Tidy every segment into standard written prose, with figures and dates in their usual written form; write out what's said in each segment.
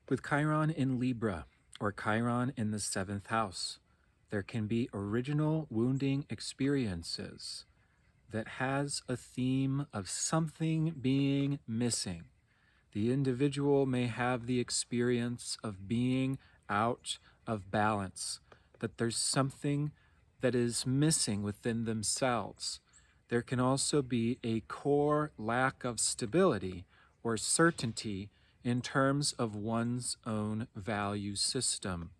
With Chiron in Libra or Chiron in the seventh house, there can be original wounding experiences that has a theme of something being missing. The individual may have the experience of being out of balance, that there's something that is missing within themselves. There can also be a core lack of stability or certainty in terms of one's own value system.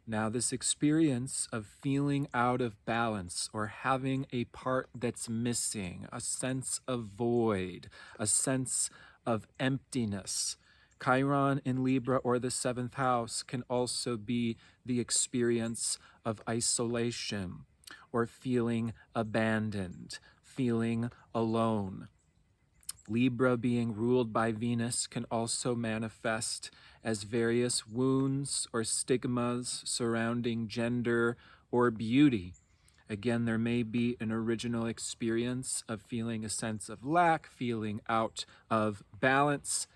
Now, this experience of feeling out of balance or having a part that's missing, a sense of void, a sense of emptiness. Chiron in Libra or the seventh house can also be the experience of isolation or feeling abandoned, feeling alone. Libra, being ruled by Venus, can also manifest as various wounds or stigmas surrounding gender or beauty. Again, there may be an original experience of feeling a sense of lack, feeling out of balance.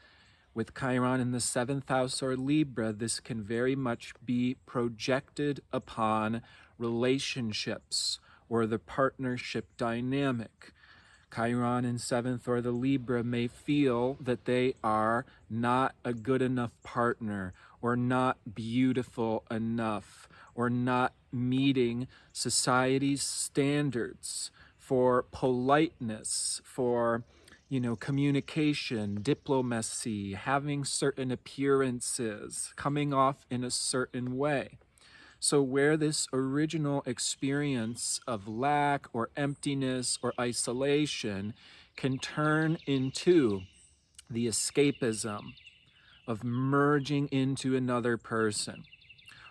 With Chiron in the seventh house or Libra, this can very much be projected upon relationships or the partnership dynamic. Chiron in seventh or the Libra may feel that they are not a good enough partner or not beautiful enough or not meeting society's standards for politeness, for communication, diplomacy, having certain appearances, coming off in a certain way. So where this original experience of lack or emptiness or isolation can turn into the escapism of merging into another person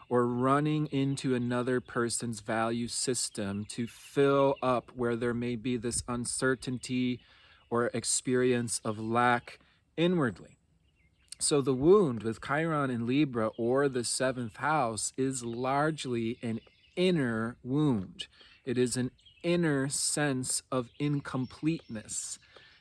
or running into another person's value system to fill up where there may be this uncertainty or experience of lack inwardly. So the wound with Chiron in Libra or the seventh house is largely an inner wound. It is an inner sense of incompleteness.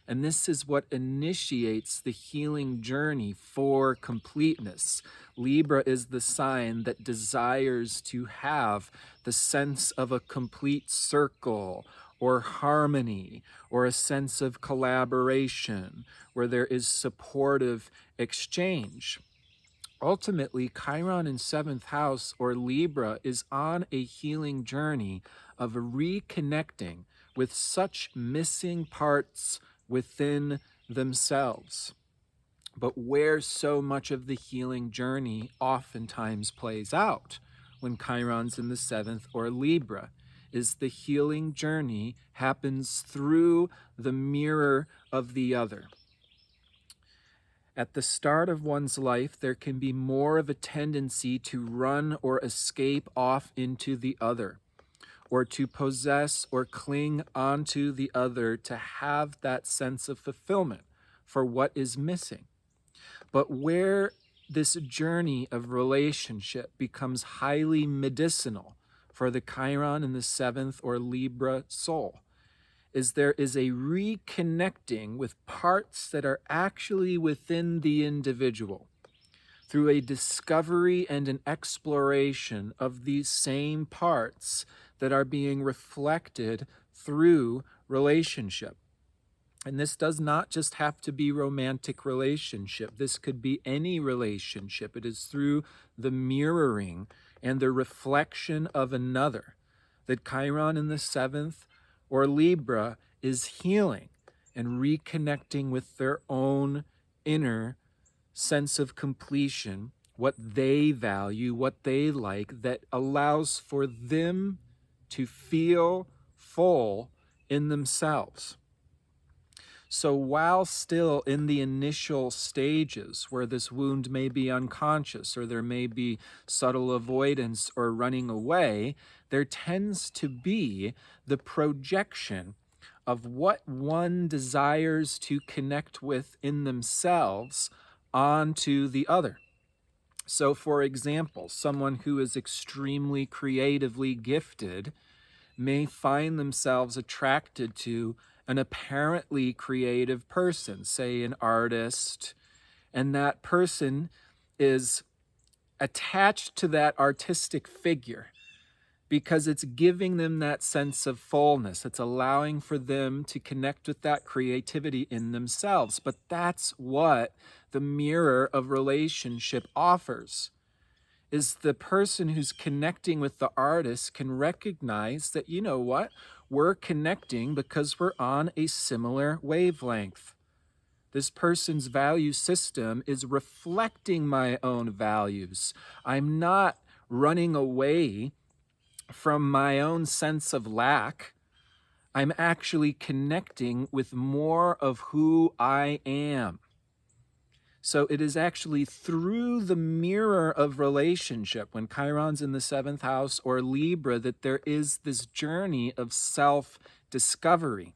And this is what initiates the healing journey for completeness. Libra is the sign that desires to have the sense of a complete circle or harmony or a sense of collaboration where there is supportive exchange. Ultimately, Chiron in seventh house or Libra is on a healing journey of reconnecting with such missing parts within themselves. But where so much of the healing journey oftentimes plays out when Chiron's in the seventh or Libra is the healing journey happens through the mirror of the other. At the start of one's life, there can be more of a tendency to run or escape off into the other, or to possess or cling onto the other to have that sense of fulfillment for what is missing. But where this journey of relationship becomes highly medicinal for the Chiron in the seventh or Libra soul is there is a reconnecting with parts that are actually within the individual through a discovery and an exploration of these same parts that are being reflected through relationship. And this does not just have to be romantic relationship. This could be any relationship. It is through the mirroring and the reflection of another that Chiron in the seventh or Libra is healing and reconnecting with their own inner sense of completion, what they value, what they like, that allows for them to feel full in themselves. So while still in the initial stages where this wound may be unconscious or there may be subtle avoidance or running away, there tends to be the projection of what one desires to connect with in themselves onto the other. So for example, someone who is extremely creatively gifted may find themselves attracted to an apparently creative person, say an artist, and that person is attached to that artistic figure because it's giving them that sense of fullness. It's allowing for them to connect with that creativity in themselves. But that's what the mirror of relationship offers, is the person who's connecting with the artist can recognize that, you know what, we're connecting because we're on a similar wavelength. This person's value system is reflecting my own values. I'm not running away from my own sense of lack. I'm actually connecting with more of who I am. So it is actually through the mirror of relationship, when Chiron's in the 7th house or Libra, that there is this journey of self-discovery.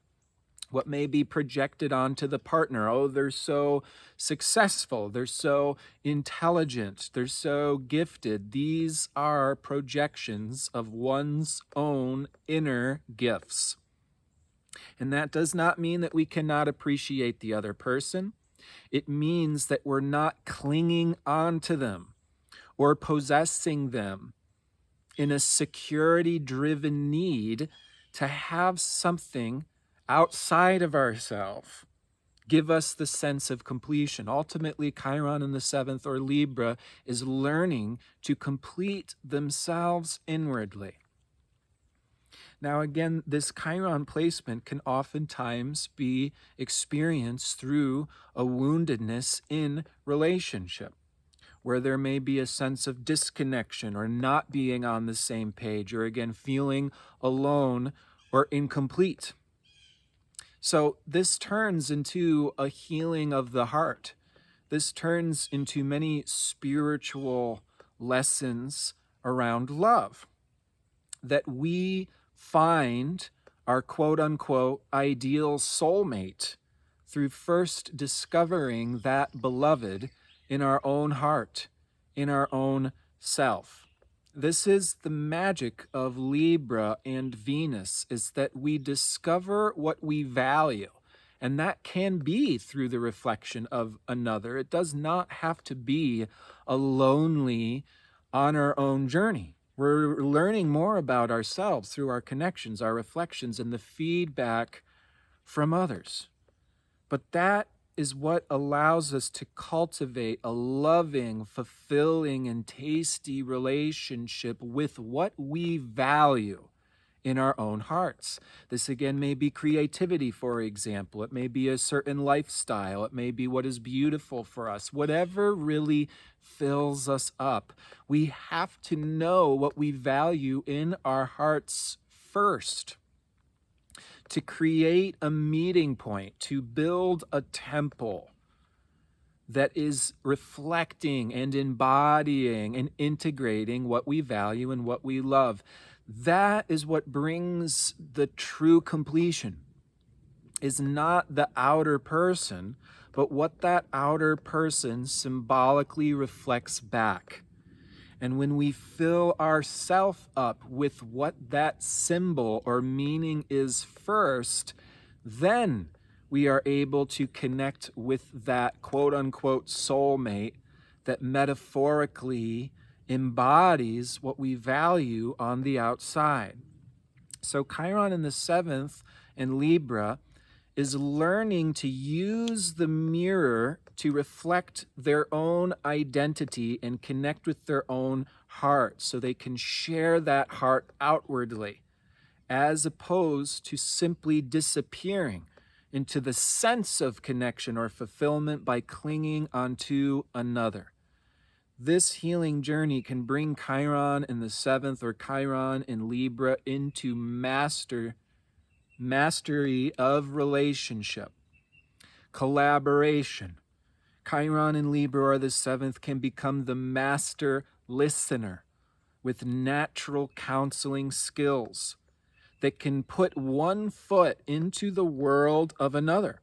What may be projected onto the partner. Oh, they're so successful. They're so intelligent. They're so gifted. These are projections of one's own inner gifts. And that does not mean that we cannot appreciate the other person. It means that we're not clinging onto them or possessing them in a security-driven need to have something outside of ourselves give us the sense of completion. Ultimately, Chiron in the 7th or Libra is learning to complete themselves inwardly. Now again, this Chiron placement can oftentimes be experienced through a woundedness in relationship, where there may be a sense of disconnection or not being on the same page, or again, feeling alone or incomplete. So this turns into a healing of the heart. This turns into many spiritual lessons around love, that we find our quote-unquote ideal soulmate through first discovering that beloved in our own heart, in our own self. This is the magic of Libra and Venus, is that we discover what we value. And that can be through the reflection of another. It does not have to be a lonely, on our own journey. We're learning more about ourselves through our connections, our reflections, and the feedback from others. But that is what allows us to cultivate a loving, fulfilling, and tasty relationship with what we value in our own hearts. This again may be creativity, for example. It may be a certain lifestyle. It may be what is beautiful for us. Whatever really fills us up. We have to know what we value in our hearts first, to create a meeting point, to build a temple that is reflecting and embodying and integrating what we value and what we love. That is what brings the true completion, is not the outer person, but what that outer person symbolically reflects back. And when we fill ourself up with what that symbol or meaning is first, then we are able to connect with that quote-unquote soulmate that metaphorically embodies what we value on the outside. So Chiron in the 7th in Libra is learning to use the mirror to reflect their own identity and connect with their own heart, so they can share that heart outwardly, as opposed to simply disappearing into the sense of connection or fulfillment by clinging onto another. This healing journey can bring Chiron in the 7th or Chiron in Libra into mastery of relationship, collaboration. Chiron in Libra or the 7th can become the master listener with natural counseling skills that can put one foot into the world of another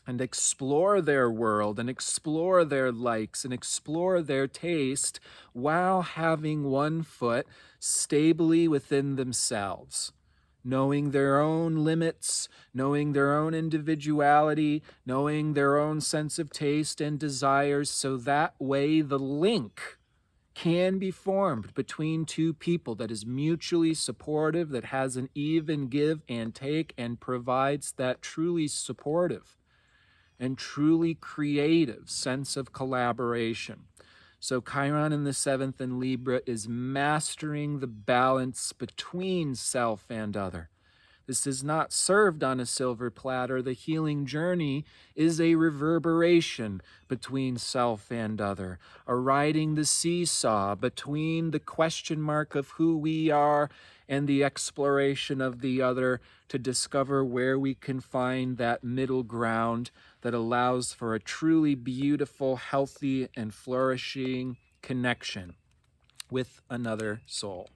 and explore their world and explore their likes and explore their taste while having one foot stably within themselves. knowing their own limits, knowing their own individuality, knowing their own sense of taste and desires, so that way the link can be formed between two people that is mutually supportive, that has an even give and take, and provides that truly supportive and truly creative sense of collaboration. So Chiron in the 7th in Libra is mastering the balance between self and other. This is not served on a silver platter. The healing journey is a reverberation between self and other, a riding the seesaw between the question mark of who we are and the exploration of the other, to discover where we can find that middle ground that allows for a truly beautiful, healthy, and flourishing connection with another soul.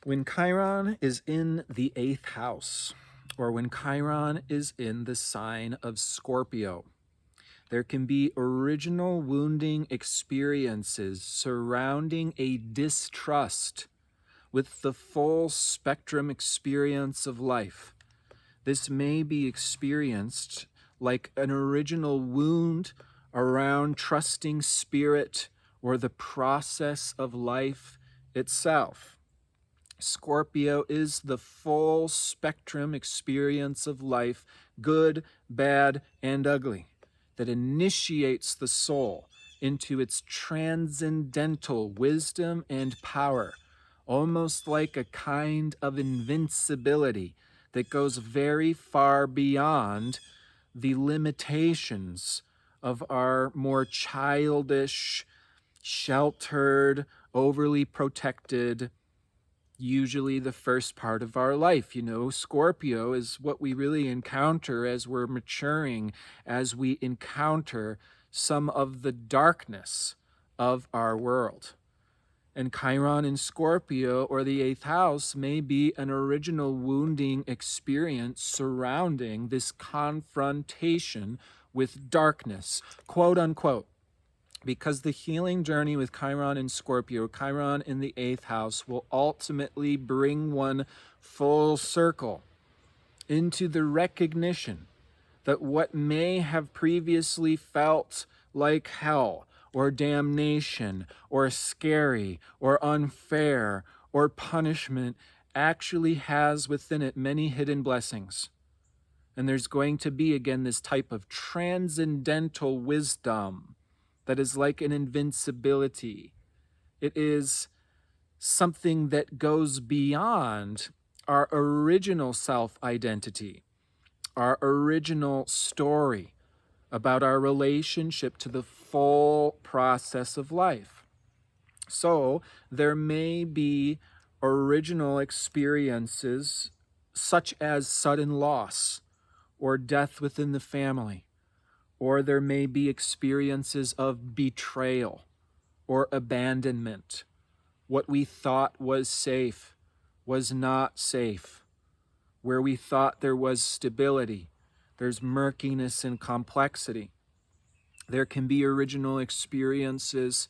When Chiron is in the 8th house, or when Chiron is in the sign of Scorpio, there can be original wounding experiences surrounding a distrust with the full spectrum experience of life. This may be experienced like an original wound around trusting spirit or the process of life itself. Scorpio is the full spectrum experience of life, good, bad, and ugly, that initiates the soul into its transcendental wisdom and power, almost like a kind of invincibility that goes very far beyond the limitations of our more childish, sheltered, overly protected, usually the first part of our life. You know, Scorpio is what we really encounter as we're maturing, as we encounter some of the darkness of our world. And Chiron in Scorpio, or the 8th house, may be an original wounding experience surrounding this confrontation with darkness, quote unquote. Because the healing journey with Chiron in Scorpio, Chiron in the 8th house, will ultimately bring one full circle into the recognition that what may have previously felt like hell or damnation or scary or unfair or punishment actually has within it many hidden blessings. And there's going to be, again, this type of transcendental wisdom that is like an invincibility. It is something that goes beyond our original self-identity, our original story about our relationship to the full process of life. So there may be original experiences such as sudden loss or death within the family, or there may be experiences of betrayal or abandonment. What we thought was safe was not safe. Where we thought there was stability, there's murkiness and complexity. There can be original experiences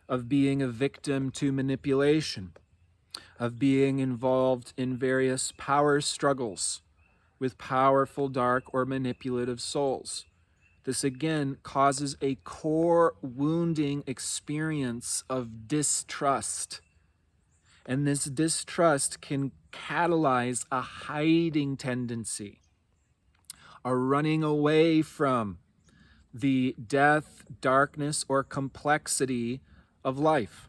of being a victim to manipulation, of being involved in various power struggles with powerful, dark, or manipulative souls. This again causes a core wounding experience of distrust. And this distrust can catalyze a hiding tendency, a running away from the death, darkness, or complexity of life.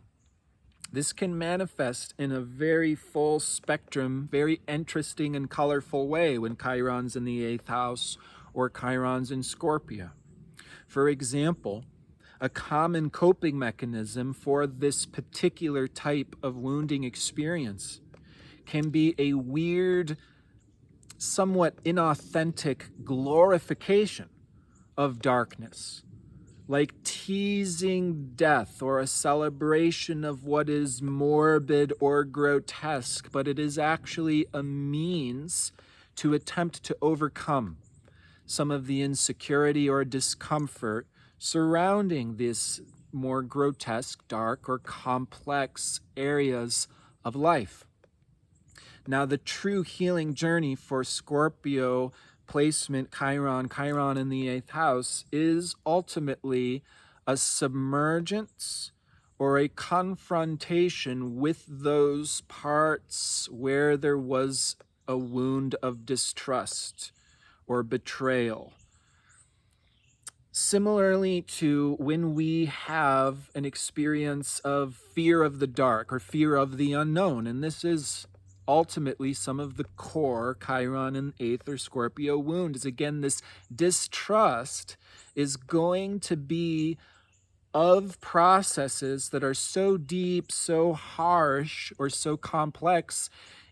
This can manifest in a very full spectrum, very interesting and colorful way when Chiron's in the 8th house or Chiron's in Scorpio. For example, a common coping mechanism for this particular type of wounding experience can be a weird, somewhat inauthentic glorification of darkness, like teasing death or a celebration of what is morbid or grotesque, but it is actually a means to attempt to overcome some of the insecurity or discomfort surrounding these more grotesque, dark, or complex areas of life. Now, the true healing journey for Scorpio placement, Chiron in the 8th house, is ultimately a submergence or a confrontation with those parts where there was a wound of distrust or betrayal. Similarly to when we have an experience of fear of the dark or fear of the unknown, and this is ultimately some of the core Chiron in 8th or Scorpio wound, is again this distrust is going to be of processes that are so deep, so harsh, or so complex,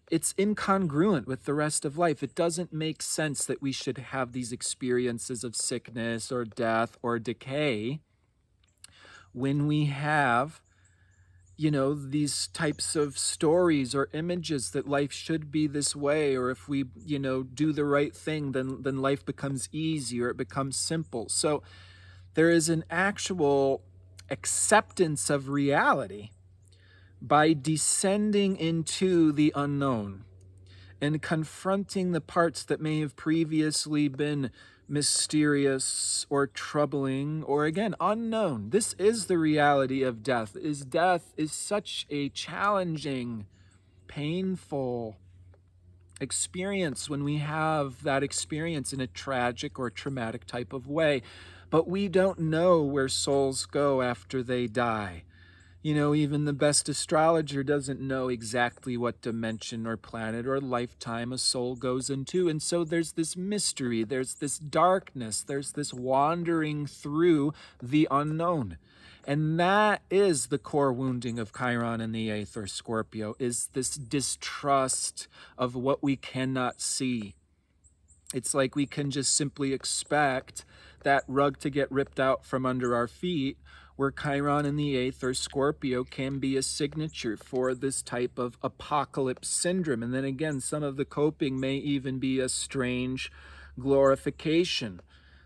it's incongruent with the rest of life. It doesn't make sense that we should have these experiences of sickness or death or decay when we have, these types of stories or images that life should be this way, or if we, do the right thing, then life becomes easy or it becomes simple. So there is an actual acceptance of reality by descending into the unknown and confronting the parts that may have previously been mysterious or troubling or, again, unknown. This is the reality of death. Death is such a challenging, painful experience when we have that experience in a tragic or traumatic type of way. But we don't know where souls go after they die. Even the best astrologer doesn't know exactly what dimension or planet or lifetime a soul goes into. And so there's this mystery, there's this darkness, there's this wandering through the unknown. And that is the core wounding of Chiron in the 8th or Scorpio, is this distrust of what we cannot see. It's like we can just simply expect that rug to get ripped out from under our feet, where Chiron in the 8th or Scorpio can be a signature for this type of apocalypse syndrome. And then again, some of the coping may even be a strange glorification.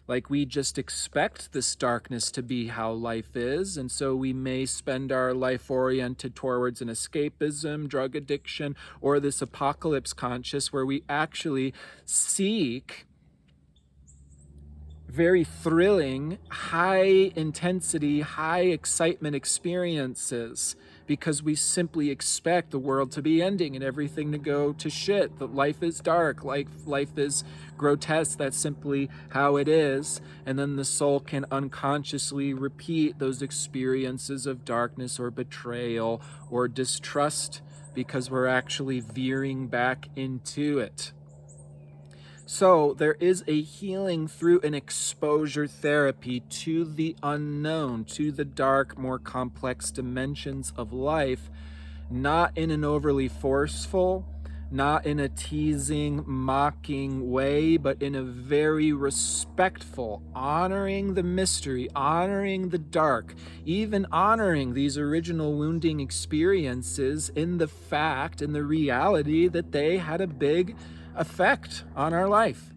Like we just expect this darkness to be how life is, and so we may spend our life oriented towards an escapism, drug addiction, or this apocalypse conscious where we actually seek very thrilling, high intensity, high excitement experiences because we simply expect the world to be ending and everything to go to shit, that life is dark, life is grotesque, that's simply how it is. And then the soul can unconsciously repeat those experiences of darkness or betrayal or distrust because we're actually veering back into it. So there is a healing through an exposure therapy to the unknown, to the dark, more complex dimensions of life, not in an overly forceful, not in a teasing, mocking way, but in a very respectful, honoring the mystery, honoring the dark, even honoring these original wounding experiences in the fact and the reality that they had a big effect on our life.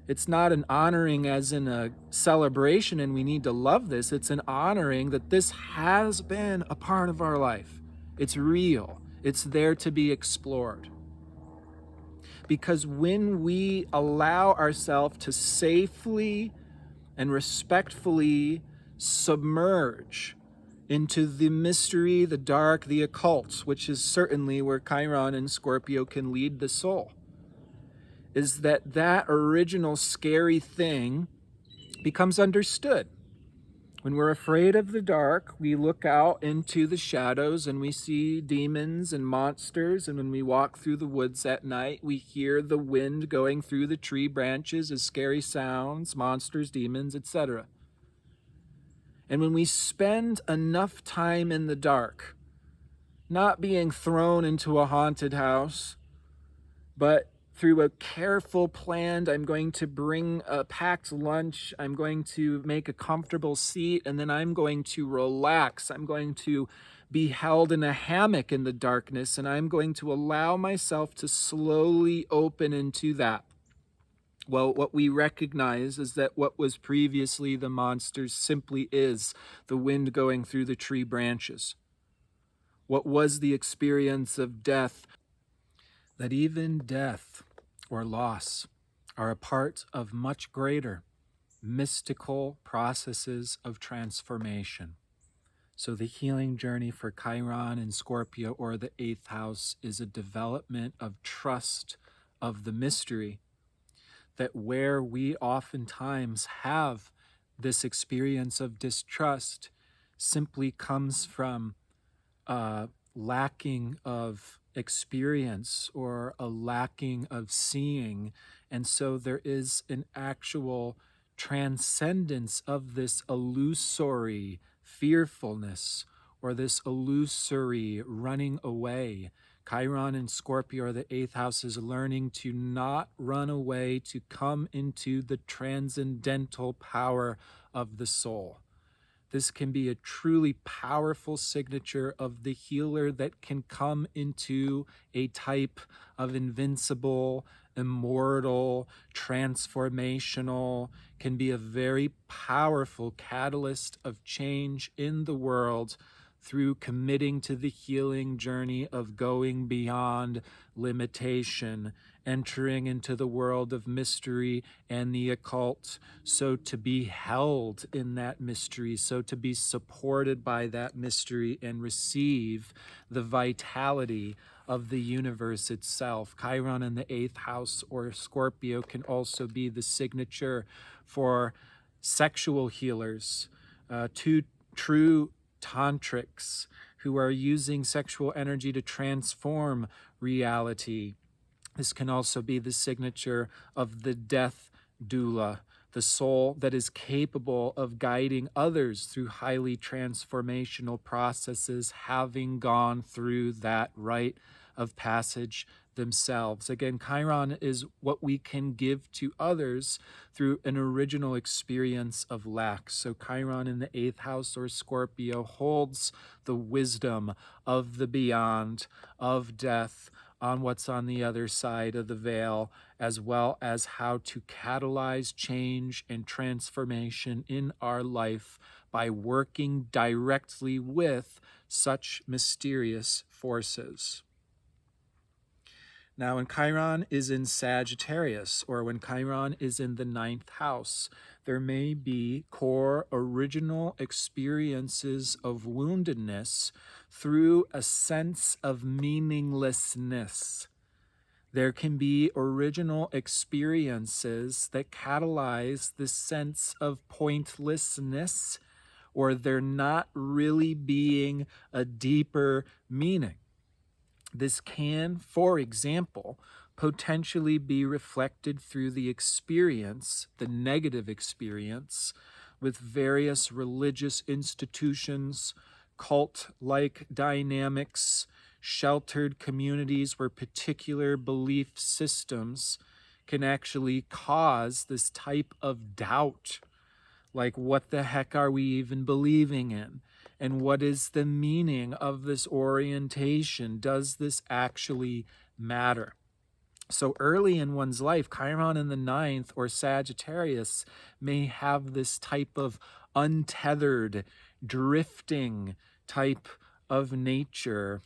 It's not an honoring as in a celebration and we need to love this. It's an honoring that this has been a part of our life. It's real. It's there to be explored. Because when we allow ourselves to safely and respectfully submerge into the mystery, the dark, the occult, which is certainly where Chiron and Scorpio can lead the soul, is that original scary thing becomes understood. When we're afraid of the dark, we look out into the shadows and we see demons and monsters. And when we walk through the woods at night, we hear the wind going through the tree branches as scary sounds, monsters, demons, etc. And when we spend enough time in the dark, not being thrown into a haunted house, but through a careful planned, I'm going to bring a packed lunch, I'm going to make a comfortable seat, and then I'm going to relax. I'm going to be held in a hammock in the darkness, and I'm going to allow myself to slowly open into that. Well, what we recognize is that what was previously the monsters simply is the wind going through the tree branches. What was the experience of death, that even death or loss are a part of much greater mystical processes of transformation. So the healing journey for Chiron and Scorpio, or the 8th house, is a development of trust of the mystery, that where we oftentimes have this experience of distrust simply comes from lacking of experience or a lacking of seeing. And so there is an actual transcendence of this illusory fearfulness or this illusory running away. Chiron and Scorpio, or the 8th house, is learning to not run away, to come into the transcendental power of the soul. This can be a truly powerful signature of the healer that can come into a type of invincible, immortal, transformational, can be a very powerful catalyst of change in the world through committing to the healing journey of going beyond limitation, entering into the world of mystery and the occult, so to be held in that mystery, so to be supported by that mystery and receive the vitality of the universe itself. Chiron in the 8th house, or Scorpio, can also be the signature for sexual healers, two true tantrics who are using sexual energy to transform reality. This can also be the signature of the death doula, the soul that is capable of guiding others through highly transformational processes, having gone through that rite of passage themselves. Again, Chiron is what we can give to others through an original experience of lack. So Chiron in the 8th house, or Scorpio, holds the wisdom of the beyond, of death, on what's on the other side of the veil, as well as how to catalyze change and transformation in our life by working directly with such mysterious forces. Now, when Chiron is in Sagittarius, or when Chiron is in the 9th house, there may be core original experiences of woundedness through a sense of meaninglessness. There can be original experiences that catalyze this sense of pointlessness, or there not really being a deeper meaning. This can, for example, potentially be reflected through the experience, the negative experience, with various religious institutions, cult-like dynamics, sheltered communities where particular belief systems can actually cause this type of doubt. Like, what the heck are we even believing in? And what is the meaning of this orientation? Does this actually matter? So early in one's life, Chiron in the 9th, or Sagittarius, may have this type of untethered, drifting type of nature.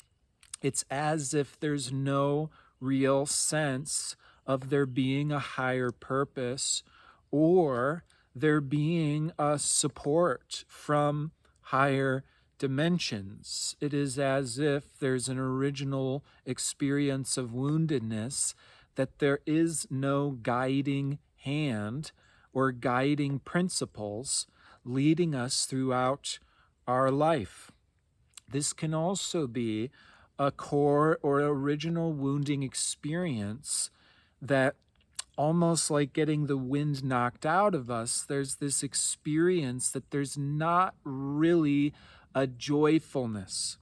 It's as if there's no real sense of there being a higher purpose, or there being a support from higher dimensions. It is as if there's an original experience of woundedness, that there is no guiding hand or guiding principles leading us throughout our life. This can also be a core or original wounding experience that, almost like getting the wind knocked out of us, there's this experience that there's not really a joyfulness.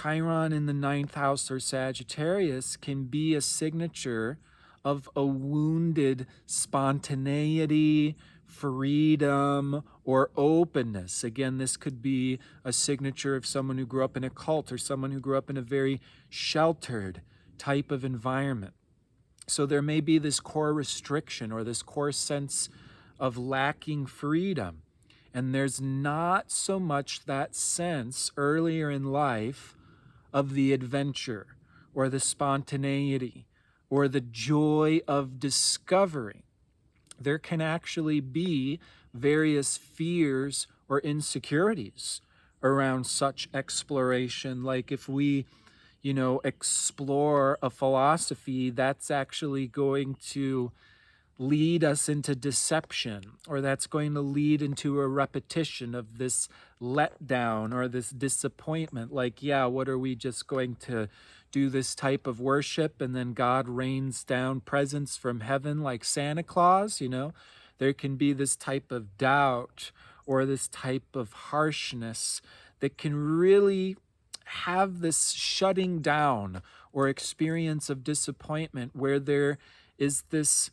Chiron in the 9th house, or Sagittarius, can be a signature of a wounded spontaneity, freedom, or openness. Again, this could be a signature of someone who grew up in a cult, or someone who grew up in a very sheltered type of environment. So there may be this core restriction or this core sense of lacking freedom. And there's not so much that sense earlier in life of the adventure or the spontaneity or the joy of discovery. There can actually be various fears or insecurities around such exploration. Like if we, explore a philosophy, that's actually going to lead us into deception, or that's going to lead into a repetition of this letdown or this disappointment. Like, yeah, what are we just going to do this type of worship and then God rains down presents from heaven like Santa Claus? There can be this type of doubt or this type of harshness that can really have this shutting down or experience of disappointment, where there is this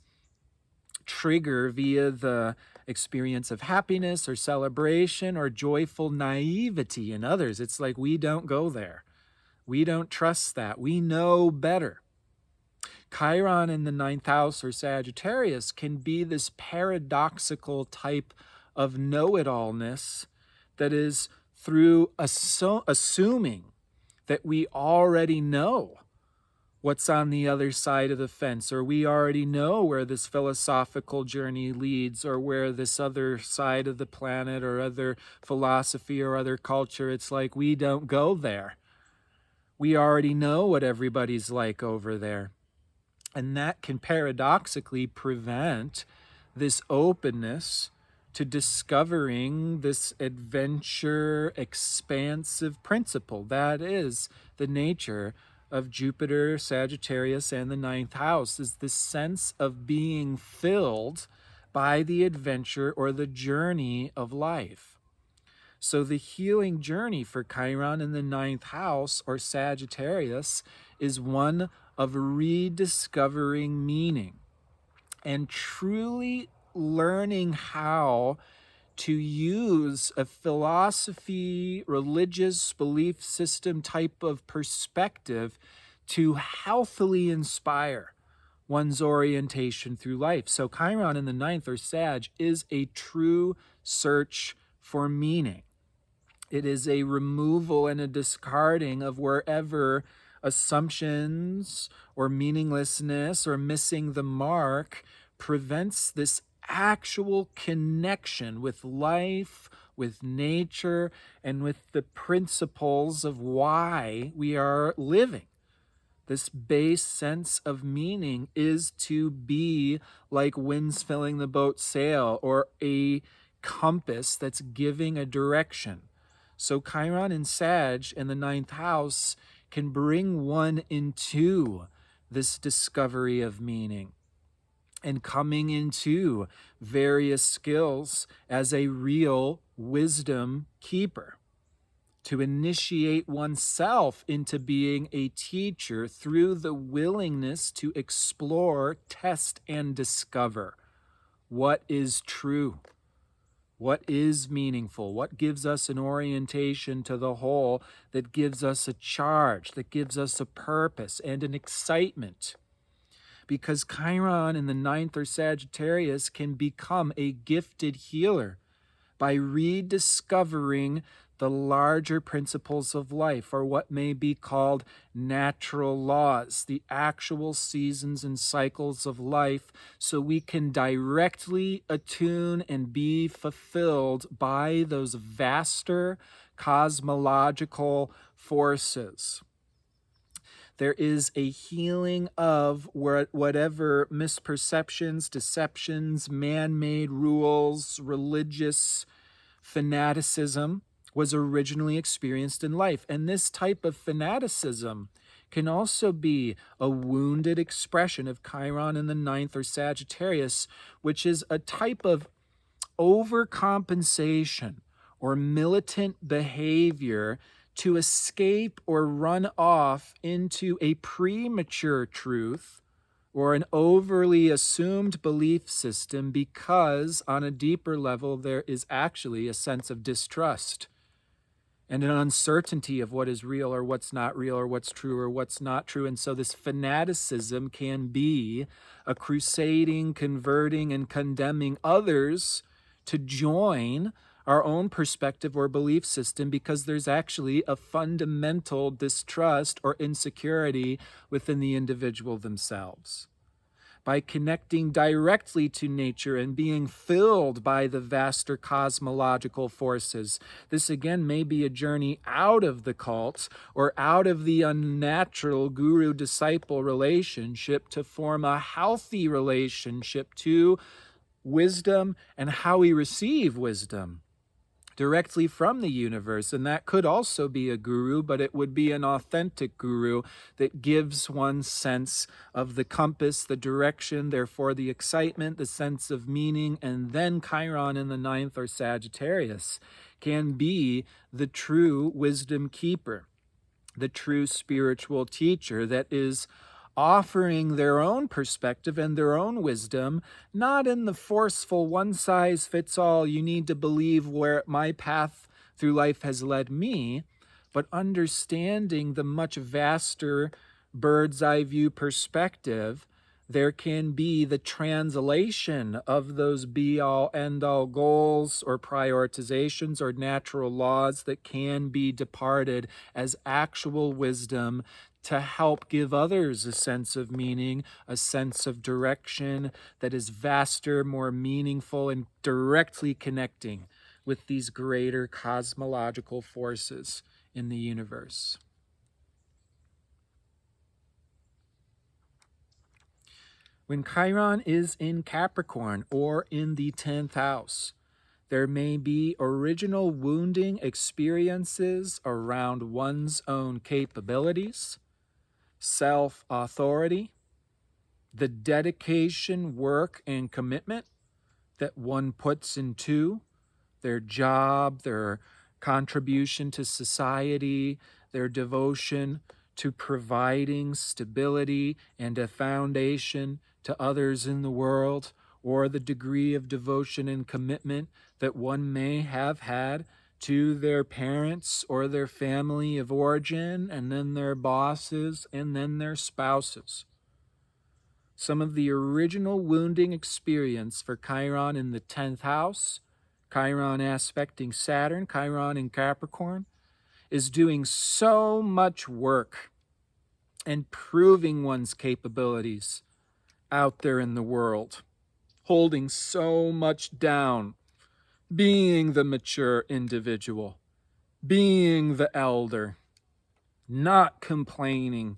trigger via the experience of happiness or celebration or joyful naivety in others. It's like, we don't go there. We don't trust that. We know better. Chiron in the 9th house or Sagittarius can be this paradoxical type of know-it-allness that is through assuming that we already know what's on the other side of the fence, or we already know where this philosophical journey leads, or where this other side of the planet or other philosophy or other culture. It's like, we don't go there. We already know what everybody's like over there. And that can paradoxically prevent this openness to discovering this adventure, expansive principle. That is the nature of Jupiter, Sagittarius, and the 9th house, is this sense of being filled by the adventure or the journey of life. So the healing journey for Chiron in the 9th house or Sagittarius is one of rediscovering meaning and truly learning how to use a philosophy, religious belief system type of perspective to healthily inspire one's orientation through life. So Chiron in the 9th or Sag is a true search for meaning. It is a removal and a discarding of wherever assumptions or meaninglessness or missing the mark prevents this actual connection with life, with nature, and with the principles of why we are living. This base sense of meaning is to be like winds filling the boat's sail, or a compass that's giving a direction. So Chiron in Sag in the 9th house can bring one into this discovery of meaning and coming into various skills as a real wisdom keeper, to initiate oneself into being a teacher through the willingness to explore, test, and discover what is true, what is meaningful, what gives us an orientation to the whole, that gives us a charge, that gives us a purpose and an excitement. Because Chiron in the 9th or Sagittarius can become a gifted healer by rediscovering the larger principles of life, or what may be called natural laws, the actual seasons and cycles of life, so we can directly attune and be fulfilled by those vaster cosmological forces. There is a healing of whatever misperceptions, deceptions, man-made rules, religious fanaticism was originally experienced in life. And this type of fanaticism can also be a wounded expression of Chiron in the 9th or Sagittarius, which is a type of overcompensation or militant behavior to escape or run off into a premature truth or an overly assumed belief system, because on a deeper level there is actually a sense of distrust and an uncertainty of what is real or what's not real or what's true or what's not true. And so this fanaticism can be a crusading, converting, and condemning others to join our own perspective or belief system, because there's actually a fundamental distrust or insecurity within the individual themselves. By connecting directly to nature and being filled by the vaster cosmological forces. This again may be a journey out of the cults or out of the unnatural guru-disciple relationship to form a healthy relationship to wisdom and how we receive wisdom directly from the universe. And that could also be a guru, but it would be an authentic guru that gives one sense of the compass, the direction, therefore the excitement, the sense of meaning. And then Chiron in the ninth, or Sagittarius, can be the true wisdom keeper, the true spiritual teacher that is offering their own perspective and their own wisdom, not in the forceful one-size-fits-all, you need to believe where my path through life has led me, but understanding the much vaster bird's eye view perspective. There can be the translation of those be-all, end-all goals or prioritizations or natural laws that can be departed as actual wisdom to help give others a sense of meaning, a sense of direction that is vaster, more meaningful, and directly connecting with these greater cosmological forces in the universe. When Chiron is in Capricorn or in the 10th house, there may be original wounding experiences around one's own capabilities, self-authority, the dedication, work, and commitment that one puts into their job, their contribution to society, their devotion to providing stability and a foundation to others in the world, or the degree of devotion and commitment that one may have had to their parents or their family of origin, and then their bosses, and then their spouses. Some of the original wounding experience for Chiron in the 10th house, Chiron aspecting Saturn, Chiron in Capricorn, is doing so much work and proving one's capabilities out there in the world, holding so much down, being the mature individual, being the elder, not complaining,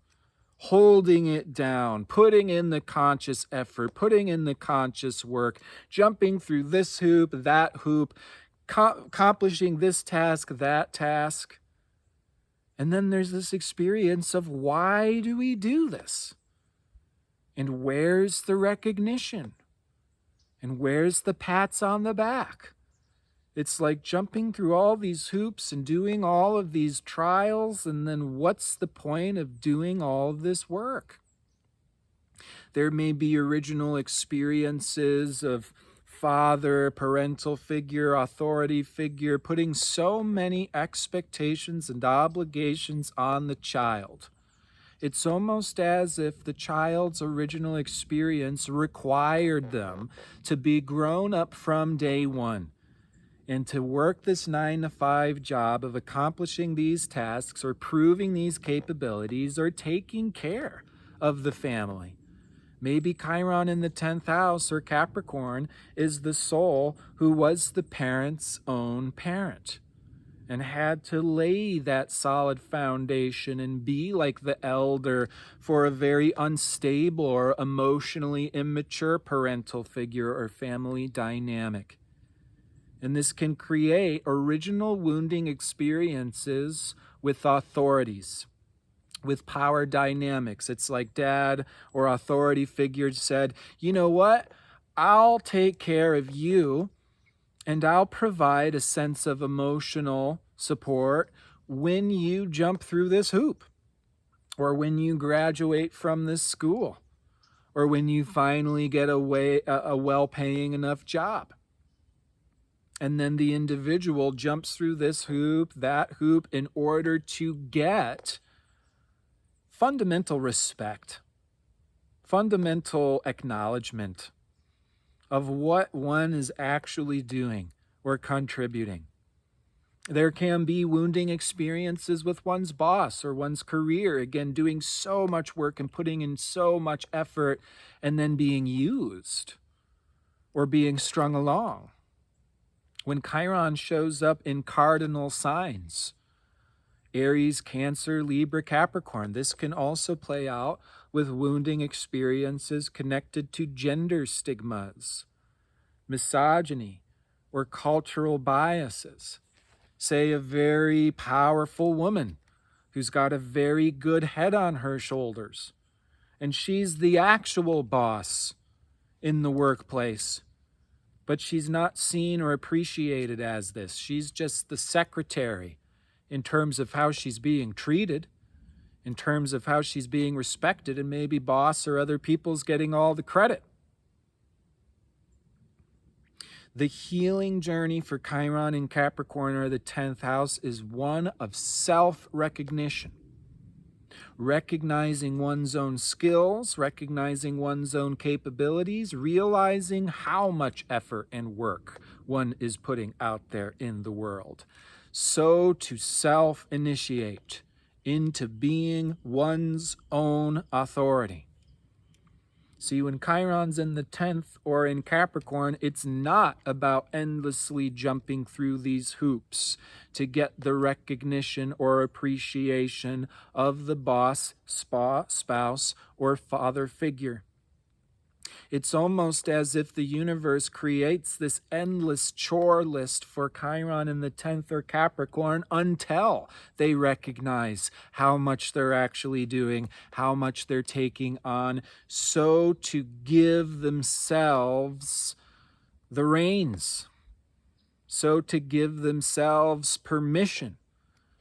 holding it down, putting in the conscious effort, putting in the conscious work, jumping through this hoop, that hoop, accomplishing this task, that task. And then there's this experience of, why do we do this? And where's the recognition? And where's the pats on the back? It's like jumping through all these hoops and doing all of these trials, and then what's the point of doing all of this work? There may be original experiences of father, parental figure, authority figure, putting so many expectations and obligations on the child. It's almost as if the child's original experience required them to be grown up from day one and to work this 9-to-5 job of accomplishing these tasks or proving these capabilities or taking care of the family. Maybe Chiron in the 10th house or Capricorn is the soul who was the parent's own parent and had to lay that solid foundation and be like the elder for a very unstable or emotionally immature parental figure or family dynamic. And this can create original wounding experiences with authorities, with power dynamics. It's like dad or authority figure said, you know what? I'll take care of you and I'll provide a sense of emotional support when you jump through this hoop, or when you graduate from this school, or when you finally get a well-paying enough job. And then the individual jumps through this hoop, that hoop, in order to get fundamental respect, fundamental acknowledgement of what one is actually doing or contributing. There can be wounding experiences with one's boss or one's career, again, doing so much work and putting in so much effort and then being used or being strung along. When Chiron shows up in cardinal signs, Aries, Cancer, Libra, Capricorn, this can also play out with wounding experiences connected to gender stigmas, misogyny, or cultural biases. Say a very powerful woman who's got a very good head on her shoulders, and she's the actual boss in the workplace, but she's not seen or appreciated as this. She's just the secretary in terms of how she's being treated, in terms of how she's being respected, and maybe boss or other people's getting all the credit. The healing journey for Chiron in Capricorn, or the 10th house, is one of self-recognition. Recognizing one's own skills, recognizing one's own capabilities, realizing how much effort and work one is putting out there in the world. So to self-initiate into being one's own authority. See, when Chiron's in the 10th or in Capricorn, it's not about endlessly jumping through these hoops to get the recognition or appreciation of the boss, spouse, or father figure. It's almost as if the universe creates this endless chore list for Chiron in the 10th or Capricorn until they recognize how much they're actually doing, how much they're taking on, so to give themselves the reins, so to give themselves permission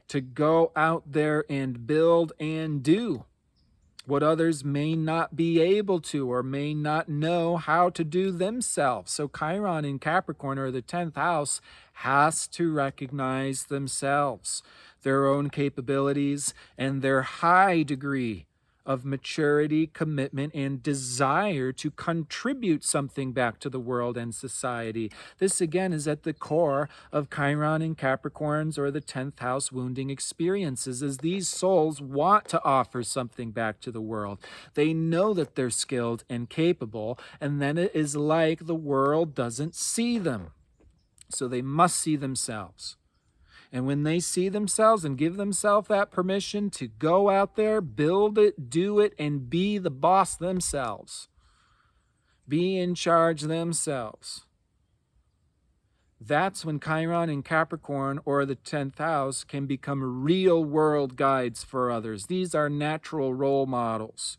to go out there and build and do what others may not be able to or may not know how to do themselves. So Chiron in Capricorn, or the 10th house, has to recognize themselves, their own capabilities, and their high degree of maturity, commitment, and desire to contribute something back to the world and society. This, again, is at the core of Chiron in Capricorns, or the 10th house, wounding experiences, as these souls want to offer something back to the world. They know that they're skilled and capable, and then it is like the world doesn't see them. So they must see themselves. And when they see themselves and give themselves that permission to go out there, build it, do it, and be the boss themselves, be in charge themselves, that's when Chiron in Capricorn, or the 10th house, can become real world guides for others. These are natural role models.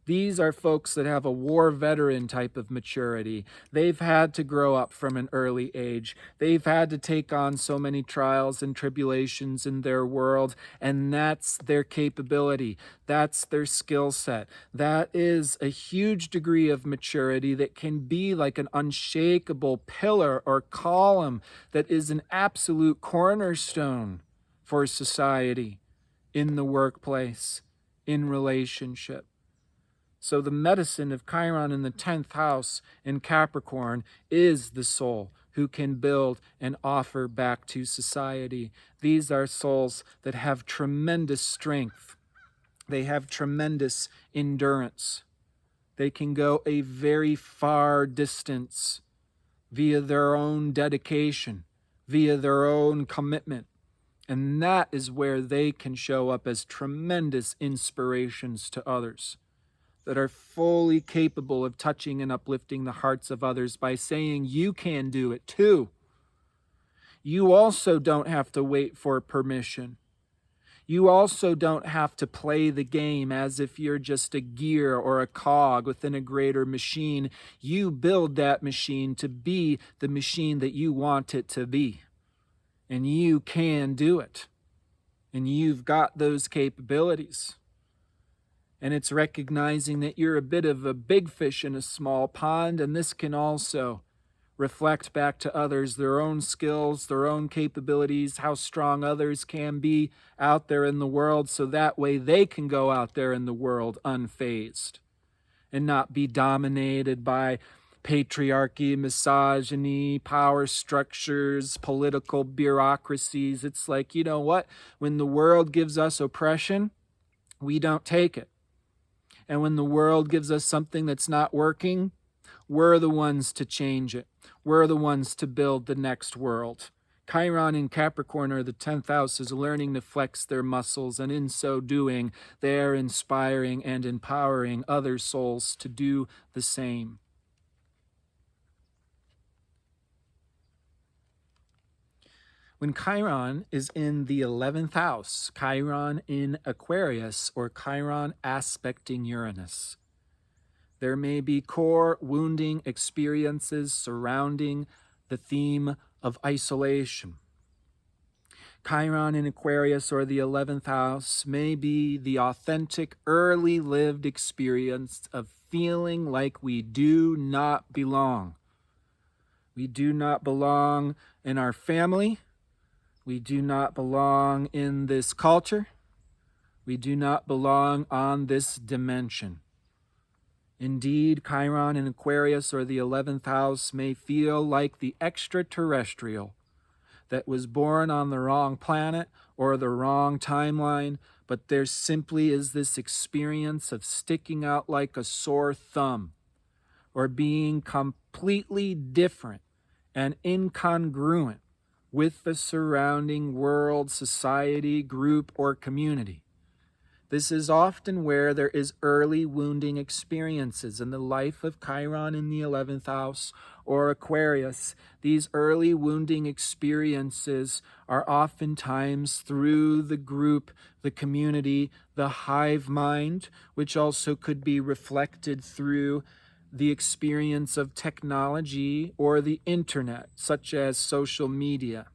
These are folks that have a war veteran type of maturity. They've had to grow up from an early age. They've had to take on so many trials and tribulations in their world, and that's their capability. That's their skill set. That is a huge degree of maturity that can be like an unshakable pillar or column that is an absolute cornerstone for society, in the workplace, in relationship. So the medicine of Chiron in the 10th house in Capricorn is the soul who can build and offer back to society. These are souls that have tremendous strength. They have tremendous endurance. They can go a very far distance via their own dedication, via their own commitment. And that is where they can show up as tremendous inspirations to others, that are fully capable of touching and uplifting the hearts of others by saying, you can do it too. You also don't have to wait for permission. You also don't have to play the game as if you're just a gear or a cog within a greater machine. You build that machine to be the machine that you want it to be. And you can do it. And you've got those capabilities. And it's recognizing that you're a bit of a big fish in a small pond, and this can also reflect back to others their own skills, their own capabilities, how strong others can be out there in the world, so that way they can go out there in the world unfazed and not be dominated by patriarchy, misogyny, power structures, political bureaucracies. It's like, you know what? When the world gives us oppression, we don't take it. And when the world gives us something that's not working, we're the ones to change it. We're the ones to build the next world. Chiron in Capricorn, or the 10th house, is learning to flex their muscles, and in so doing, they are inspiring and empowering other souls to do the same. When Chiron is in the 11th house, Chiron in Aquarius, or Chiron aspecting Uranus, there may be core wounding experiences surrounding the theme of isolation. Chiron in Aquarius, or the 11th house, may be the authentic, early lived experience of feeling like we do not belong. We do not belong in our family. We do not belong in this culture. We do not belong on this dimension. Indeed, Chiron in Aquarius, or the 11th house, may feel like the extraterrestrial that was born on the wrong planet or the wrong timeline, but there simply is this experience of sticking out like a sore thumb, or being completely different and incongruent with the surrounding world, society, group, or community. This is often where there is early wounding experiences in the life of Chiron in the 11th house or Aquarius. These early wounding experiences are oftentimes through the group, the community, the hive mind, which also could be reflected through the experience of technology or the internet, such as social media.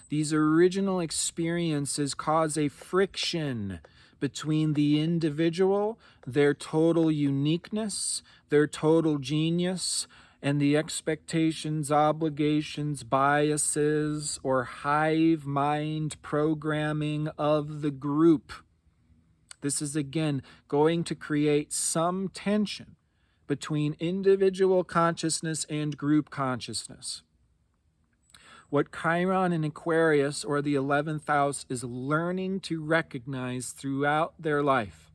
These original experiences cause a friction between the individual, their total uniqueness, their total genius, and the expectations, obligations, biases, or hive mind programming of the group. This is again going to create some tension between individual consciousness and group consciousness. What Chiron in Aquarius, or the 11th house, is learning to recognize throughout their life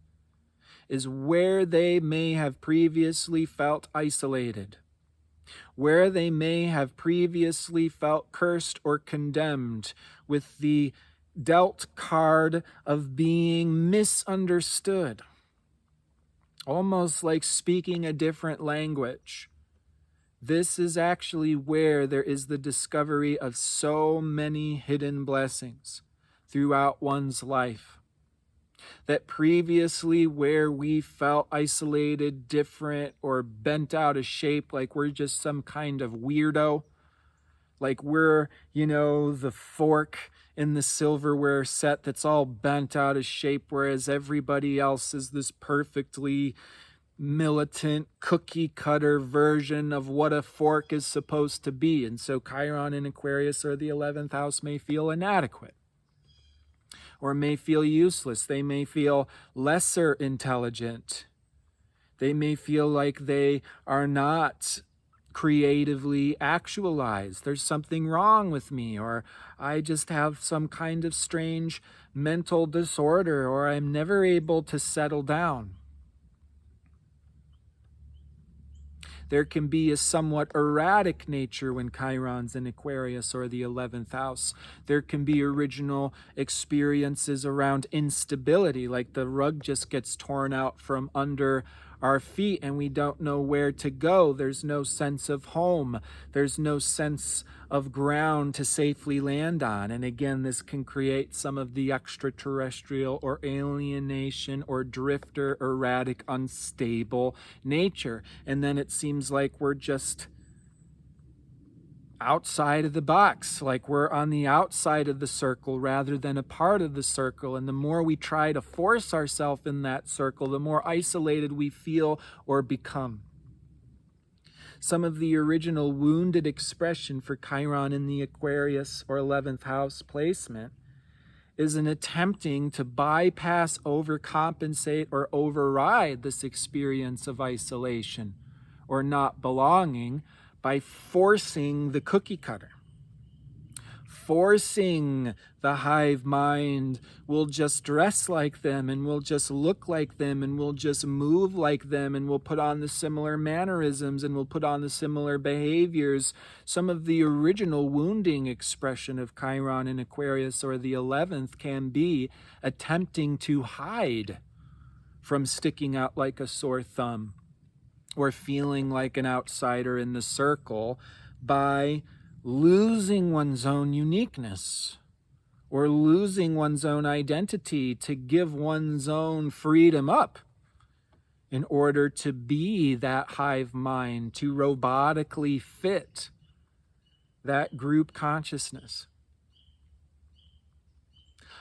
is where they may have previously felt isolated, where they may have previously felt cursed or condemned with the dealt card of being misunderstood, almost like speaking a different language. This is actually where there is the discovery of so many hidden blessings throughout one's life. That previously where we felt isolated, different, or bent out of shape, like we're just some kind of weirdo, like we're, the fork in the silverware set that's all bent out of shape, whereas everybody else is this perfectly militant cookie cutter version of what a fork is supposed to be. And so Chiron in Aquarius, or the 11th house, may feel inadequate or may feel useless. They may feel lesser intelligent. They may feel like they are not creatively actualized. There's something wrong with me, or I just have some kind of strange mental disorder, or I'm never able to settle down. There can be a somewhat erratic nature when Chiron's in Aquarius, or the 11th house. There can be original experiences around instability, like the rug just gets torn out from under our feet and we don't know where to go. There's no sense of home. There's no sense of ground to safely land on. And again, this can create some of the extraterrestrial or alienation or drifter, erratic, unstable nature. And then it seems like we're just outside of the box, like we're on the outside of the circle rather than a part of the circle. And the more we try to force ourselves in that circle, the more isolated we feel or become. Some of the original wounded expression for Chiron in the Aquarius or 11th house placement is an attempting to bypass, overcompensate, or override this experience of isolation or not belonging by forcing the cookie cutter. Forcing the hive mind, will just dress like them, and will just look like them, and will just move like them, and will put on the similar mannerisms, and will put on the similar behaviors. Some of the original wounding expression of Chiron in Aquarius or the 11th can be attempting to hide from sticking out like a sore thumb or feeling like an outsider in the circle by losing one's own uniqueness or losing one's own identity to give one's own freedom up in order to be that hive mind, to robotically fit that group consciousness.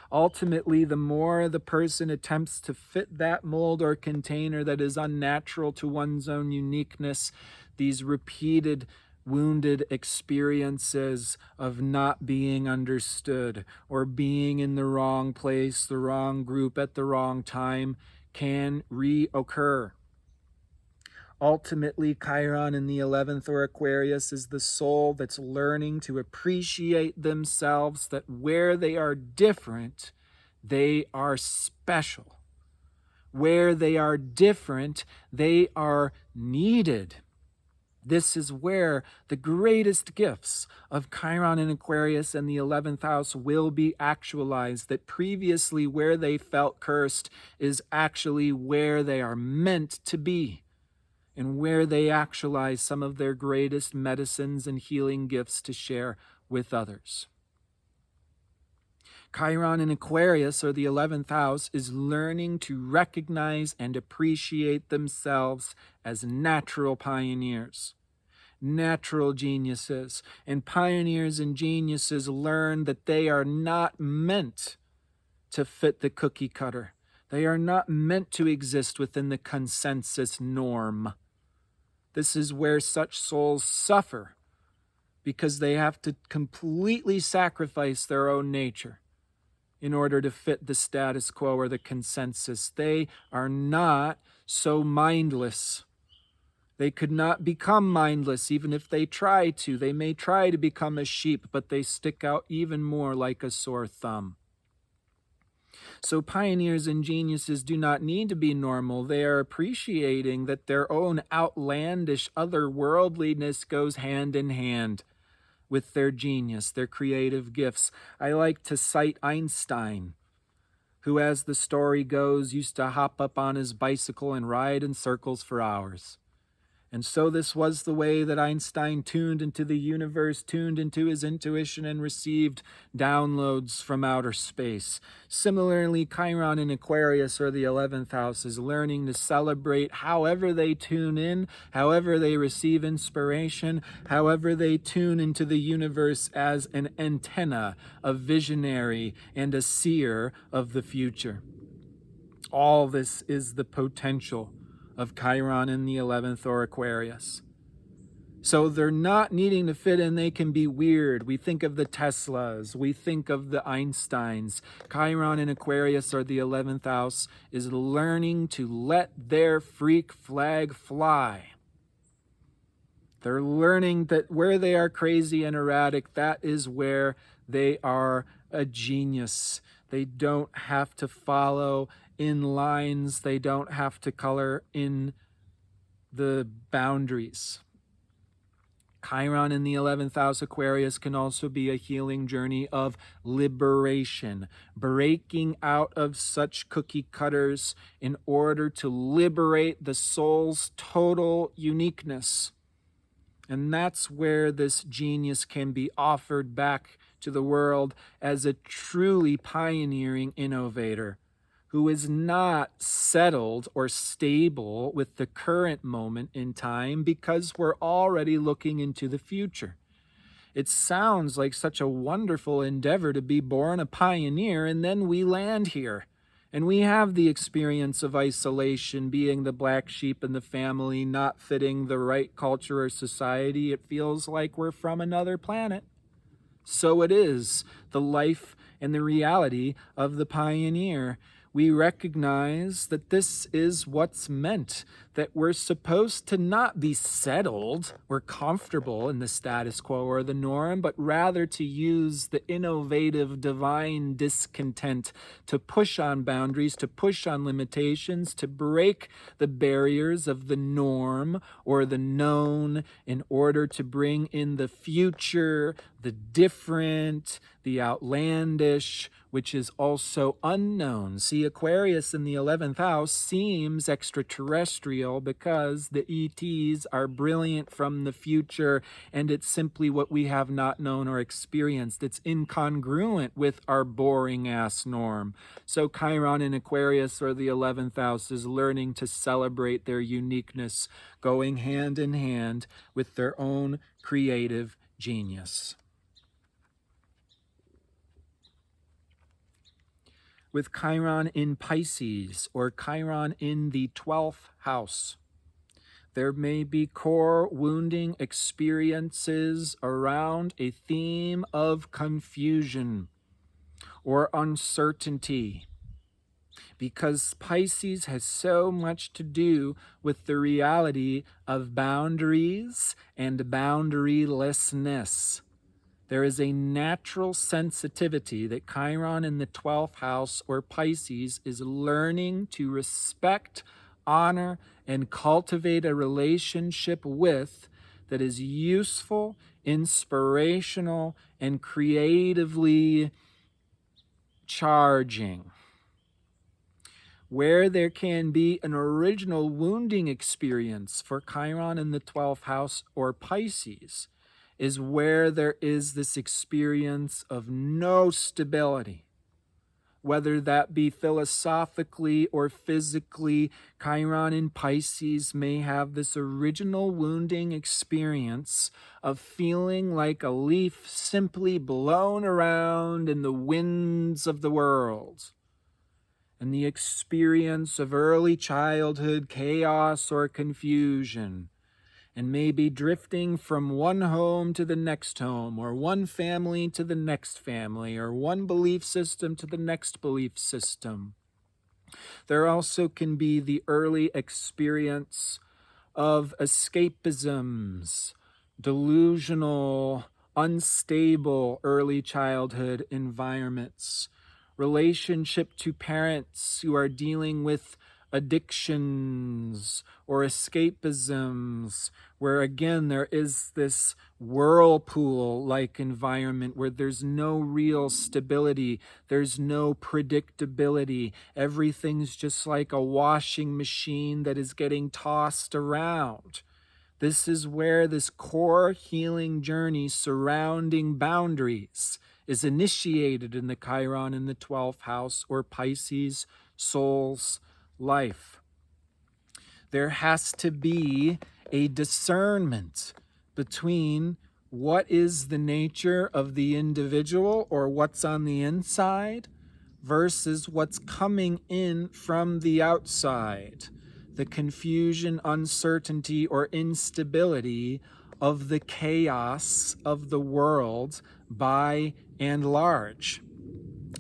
Ultimately, the more the person attempts to fit that mold or container that is unnatural to one's own uniqueness, these repeated wounded experiences of not being understood or being in the wrong place, the wrong group at the wrong time can reoccur. Ultimately, Chiron in the 11th or Aquarius is the soul that's learning to appreciate themselves, that where they are different, they are special. Where they are different, they are needed. This is where the greatest gifts of Chiron in Aquarius and the 11th house will be actualized, that previously where they felt cursed is actually where they are meant to be and where they actualize some of their greatest medicines and healing gifts to share with others. Chiron in Aquarius, or the 11th house, is learning to recognize and appreciate themselves as natural pioneers, natural geniuses. And pioneers and geniuses learn that they are not meant to fit the cookie cutter. They are not meant to exist within the consensus norm. This is where such souls suffer, because they have to completely sacrifice their own nature in order to fit the status quo or the consensus. They are not so mindless. They could not become mindless even if they try to. They may try to become a sheep, but they stick out even more like a sore thumb. So pioneers and geniuses do not need to be normal. They are appreciating that their own outlandish otherworldliness goes hand in hand with their genius, their creative gifts. I like to cite Einstein, who, as the story goes, used to hop up on his bicycle and ride in circles for hours. And so this was the way that Einstein tuned into the universe, tuned into his intuition, and received downloads from outer space. Similarly, Chiron in Aquarius, or the 11th house, is learning to celebrate however they tune in, however they receive inspiration, however they tune into the universe as an antenna, a visionary, and a seer of the future. All this is the potential of Chiron in the 11th or Aquarius. So they're not needing to fit in. They can be weird. We think of the Teslas. We think of the Einsteins. Chiron in Aquarius, or the 11th house, is learning to let their freak flag fly. They're learning that where they are crazy and erratic, that is where they are a genius. They don't have to follow in lines. They don't have to color in the boundaries. Chiron in the 11th house Aquarius can also be a healing journey of liberation, breaking out of such cookie cutters in order to liberate the soul's total uniqueness. And that's where this genius can be offered back to the world as a truly pioneering innovator who is not settled or stable with the current moment in time, because we're already looking into the future. It sounds like such a wonderful endeavor to be born a pioneer, and then we land here And we have the experience of isolation, being the black sheep in the family, not fitting the right culture or society. It feels like we're from another planet. So it is the life and the reality of the pioneer. We recognize that this is what's meant, that we're supposed to not be settled or comfortable in the status quo or the norm, but rather to use the innovative divine discontent to push on boundaries, to push on limitations, to break the barriers of the norm or the known in order to bring in the future, the different, the outlandish, which is also unknown. See, Aquarius in the 11th house seems extraterrestrial because the ETs are brilliant from the future, and it's simply what we have not known or experienced. It's incongruent with our boring-ass norm. So Chiron in Aquarius, or the 11th house, is learning to celebrate their uniqueness, going hand in hand with their own creative genius. With Chiron in Pisces, or Chiron in the 12th house, there may be core wounding experiences around a theme of confusion or uncertainty, because Pisces has so much to do with the reality of boundaries and boundarylessness. There is a natural sensitivity that Chiron in the 12th house, or Pisces, is learning to respect, honor, and cultivate a relationship with that is useful, inspirational, and creatively charging. Where there can be an original wounding experience for Chiron in the 12th house, or Pisces, is where there is this experience of no stability. Whether that be philosophically or physically, Chiron in Pisces may have this original wounding experience of feeling like a leaf simply blown around in the winds of the world. And the experience of early childhood chaos or confusion, and maybe drifting from one home to the next home, or one family to the next family, or one belief system to the next belief system. There also can be the early experience of escapisms, delusional, unstable early childhood environments, relationship to parents who are dealing with addictions or escapisms, where again there is this whirlpool-like environment where there's no real stability, there's no predictability, everything's just like a washing machine that is getting tossed around. This is where this core healing journey surrounding boundaries is initiated in the Chiron in the 12th house, or Pisces soul's life. There has to be a discernment between what is the nature of the individual, or what's on the inside, versus what's coming in from the outside. The confusion, uncertainty, or instability of the chaos of the world by and large.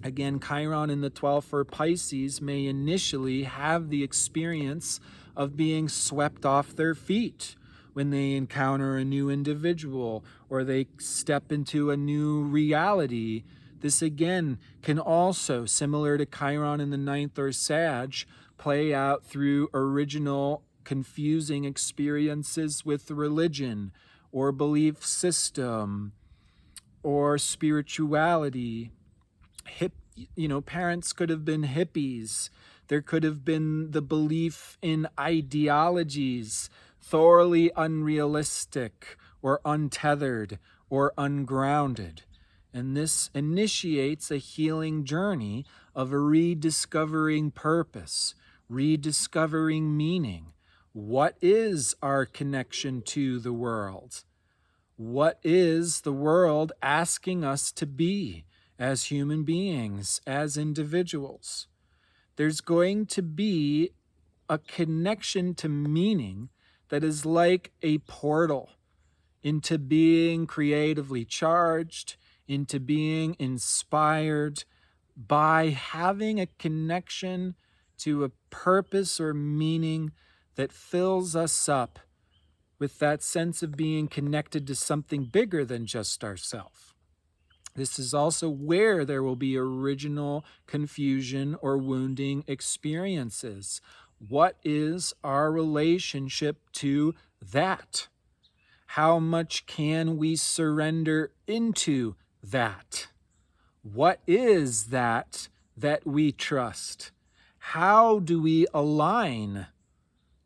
Again, Chiron in the 12th for Pisces may initially have the experience of being swept off their feet when they encounter a new individual or they step into a new reality. This again can also, similar to Chiron in the 9th or Sag, play out through original confusing experiences with religion or belief system or spirituality. Parents could have been hippies. There could have been the belief in ideologies thoroughly unrealistic or untethered or ungrounded. And this initiates a healing journey of rediscovering purpose, rediscovering meaning. What is our connection to the world? What is the world asking us to be as human beings, as individuals? there's going to be a connection to meaning that is like a portal into being creatively charged, into being inspired by having a connection to a purpose or meaning that fills us up with that sense of being connected to something bigger than just ourselves. This is also where there will be original confusion or wounding experiences. What is our relationship to that? How much can we surrender into that? What is that we trust? How do we align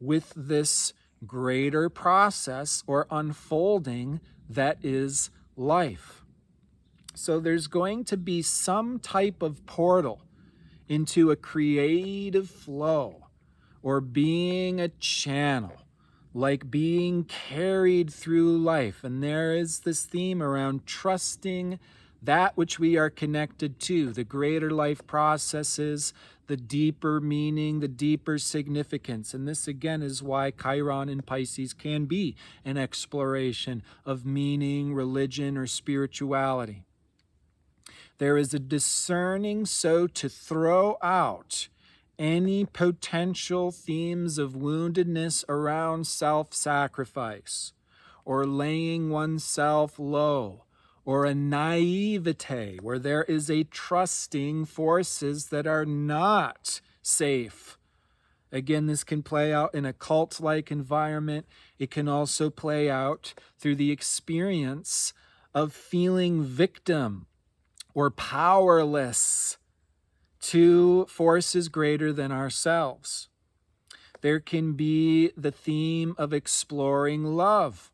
with this greater process or unfolding that is life? So there's going to be some type of portal into a creative flow, or being a channel, like being carried through life. And there is this theme around trusting that which we are connected to, the greater life processes, the deeper meaning, the deeper significance. And this again is why Chiron in Pisces can be an exploration of meaning, religion, or spirituality. There is a discerning so to throw out any potential themes of woundedness around self-sacrifice, or laying oneself low, or a naivete where there is a trusting forces that are not safe. Again, this can play out in a cult-like environment. It can also play out through the experience of feeling victim or powerless to forces greater than ourselves. There can be the theme of exploring love.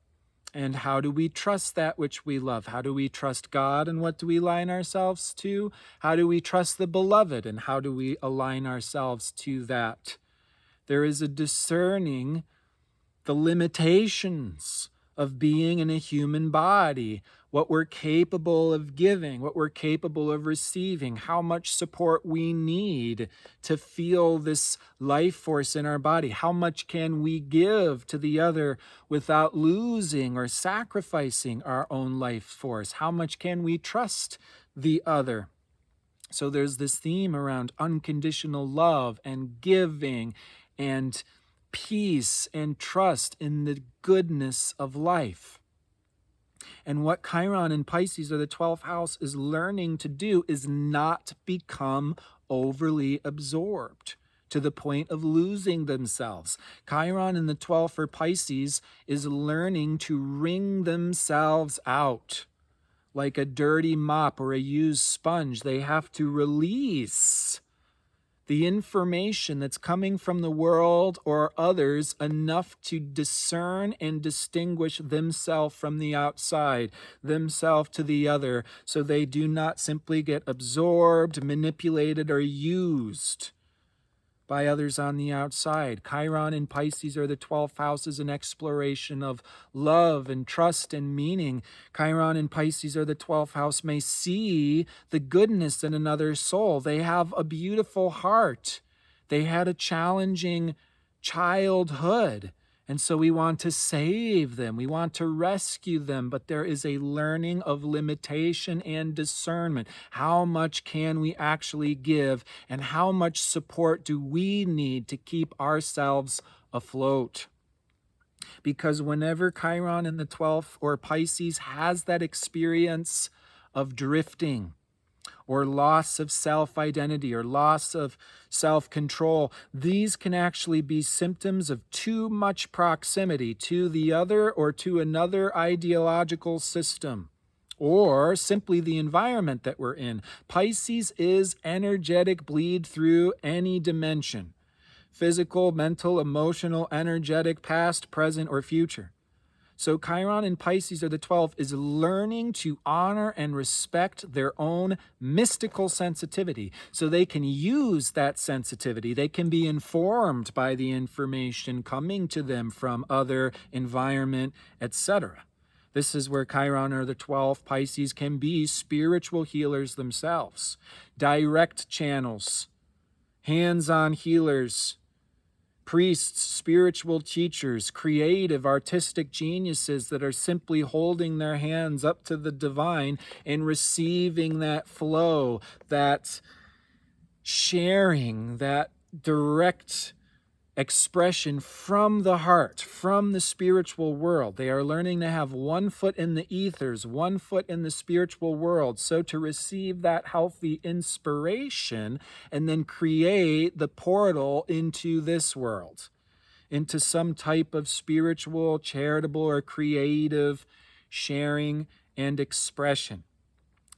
And how do we trust that which we love? How do we trust God, and what do we align ourselves to? How do we trust the beloved, and how do we align ourselves to that? There is a discerning the limitations of being in a human body, what we're capable of giving, what we're capable of receiving, how much support we need to feel this life force in our body. How much can we give to the other without losing or sacrificing our own life force? How much can we trust the other? So there's this theme around unconditional love and giving and peace and trust in the goodness of life. And what Chiron in Pisces, or the 12th house, is learning to do is not become overly absorbed to the point of losing themselves. Chiron in the 12th, or Pisces, is learning to wring themselves out like a dirty mop or a used sponge. They have to release the information that's coming from the world or others enough to discern and distinguish themselves from the outside, themselves to the other, so they do not simply get absorbed, manipulated, or used by others on the outside. Chiron in Pisces, or the 12th house, is an exploration of love and trust and meaning. Chiron in Pisces, or the 12th house, may see the goodness in another's soul. They have a beautiful heart. They had a challenging childhood. And so we want to save them. We want to rescue them. But there is a learning of limitation and discernment. How much can we actually give? And how much support do we need to keep ourselves afloat? Because whenever Chiron in the 12th, or Pisces, has that experience of drifting, or loss of self-identity, or loss of self-control, these can actually be symptoms of too much proximity to the other or to another ideological system, or simply the environment that we're in. Pisces is energetic bleed through any dimension: physical, mental, emotional, energetic, past, present, or future. So Chiron in Pisces, or the 12th, is learning to honor and respect their own mystical sensitivity, so they can use that sensitivity. They can be informed by the information coming to them from other environment, etc. This is where Chiron, or the 12th, Pisces, can be spiritual healers themselves, direct channels, hands-on healers, priests, spiritual teachers, creative, artistic geniuses that are simply holding their hands up to the divine and receiving that flow, that sharing, that direct expression from the heart, from the spiritual world. They are learning to have one foot in the ethers, one foot in the spiritual world. So to receive that healthy inspiration and then create the portal into this world, into some type of spiritual, charitable, or creative sharing and expression.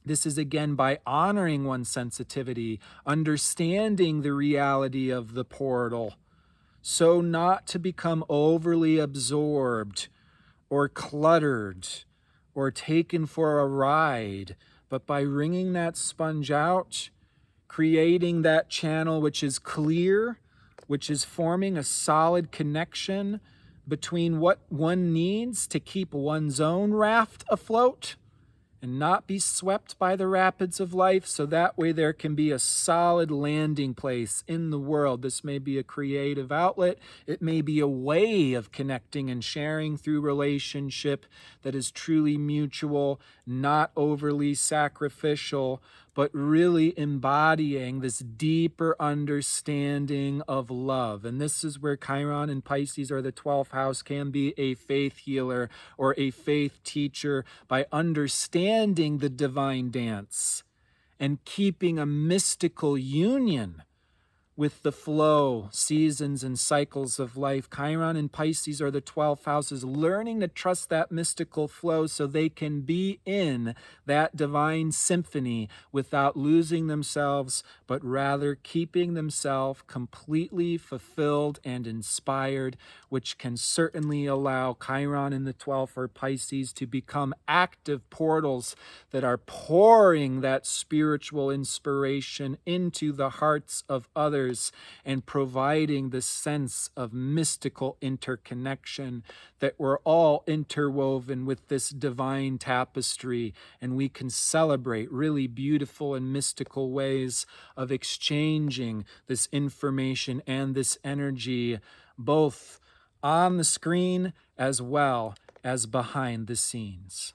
This is again by honoring one's sensitivity, understanding the reality of the portal, so not to become overly absorbed or cluttered or taken for a ride, but by wringing that sponge out, creating that channel which is clear, which is forming a solid connection between what one needs to keep one's own raft afloat and not be swept by the rapids of life, so that way there can be a solid landing place in the world. This may be a creative outlet. It may be a way of connecting and sharing through relationship that is truly mutual, not overly sacrificial, but really embodying this deeper understanding of love. And this is where Chiron and Pisces, or the 12th house, can be a faith healer or a faith teacher by understanding the divine dance and keeping a mystical union with the flow, seasons, and cycles of life. Chiron and Pisces are the 12th houses, learning to trust that mystical flow so they can be in that divine symphony without losing themselves, but rather keeping themselves completely fulfilled and inspired, which can certainly allow Chiron in the 12th or Pisces to become active portals that are pouring that spiritual inspiration into the hearts of others and providing the sense of mystical interconnection, that we're all interwoven with this divine tapestry, and we can celebrate really beautiful and mystical ways of exchanging this information and this energy, both on the screen as well as behind the scenes.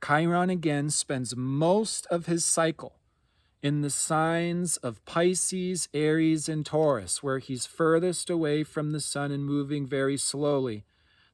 Chiron again spends most of his cycle in the signs of Pisces, Aries, and Taurus, where he's furthest away from the sun and moving very slowly.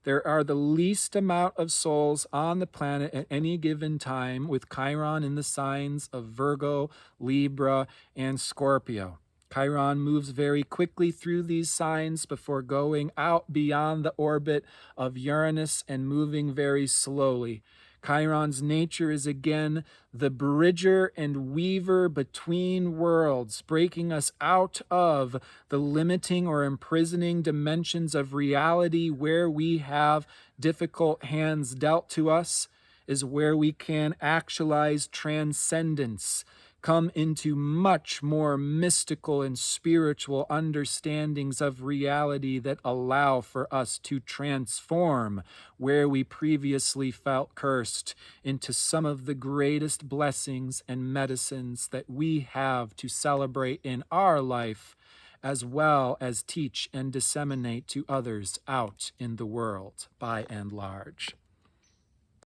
There are the least amount of souls on the planet at any given time, with Chiron in the signs of Virgo, Libra, and Scorpio. Chiron moves very quickly through these signs before going out beyond the orbit of Uranus and moving very slowly. Chiron's nature is again the bridger and weaver between worlds, breaking us out of the limiting or imprisoning dimensions of reality where we have difficult hands dealt to us, is where we can actualize transcendence, come into much more mystical and spiritual understandings of reality that allow for us to transform where we previously felt cursed into some of the greatest blessings and medicines that we have to celebrate in our life, as well as teach and disseminate to others out in the world by and large.